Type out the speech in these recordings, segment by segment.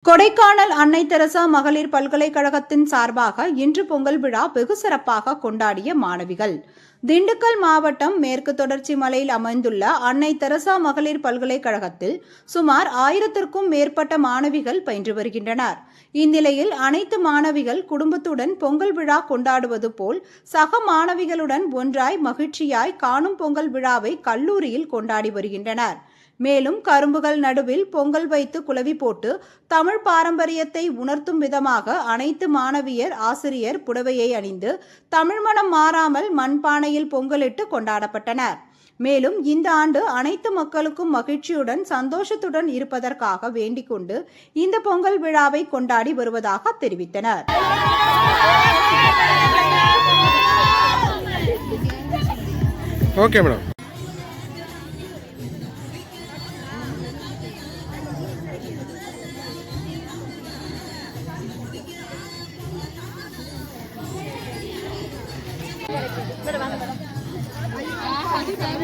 கொடைக்கானல் அன்னை தெரசா மகளிர் பல்கலைக்கழகத்தின் சார்பாக இன்று பொங்கல் விழா வெகு சிறப்பாக கொண்டாடிய மாணவிகள். திண்டுக்கல் மாவட்டம் மேற்கு தொடர்ச்சி மலையில் அமைந்துள்ள அன்னை தெரசா மகளிர் பல்கலைக்கழகத்தில் சுமார் 1000க்கும் மேற்பட்ட மாணவிகள் பயின்று வருகின்றனர். இந்நிலையில் அனைத்து மாணவிகள் குடும்பத்துடன் பொங்கல் விழா கொண்டாடுவது போல் சக மாணவிகளுடன் ஒன்றாய் மகிழ்ச்சியாய் காணும் பொங்கல் விழாவை கல்லூரியில் கொண்டாடி வருகின்றனர். மேலும் கரும்புகள் நடுவில் பொங்கல் வைத்து குளவி போட்டு தமிழ் பாரம்பரியத்தை உணர்த்தும் விதமாக அனைத்து மாணவியர் ஆசிரியர் புடவையை அணிந்து தமிழ் மனம் மாறாமல் மண்பானையில் பொங்கலிட்டு கொண்டாடப்பட்டனர். மேலும் இந்த ஆண்டு அனைத்து மக்களுக்கும் மகிழ்ச்சியுடன் சந்தோஷத்துடன் இருப்பதற்காக வேண்டிக் கொண்டு இந்த பொங்கல் விழாவை கொண்டாடி வருவதாக தெரிவித்தனர். Okay madam.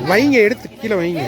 வைங்க, எடுத்து கீழே வைங்க.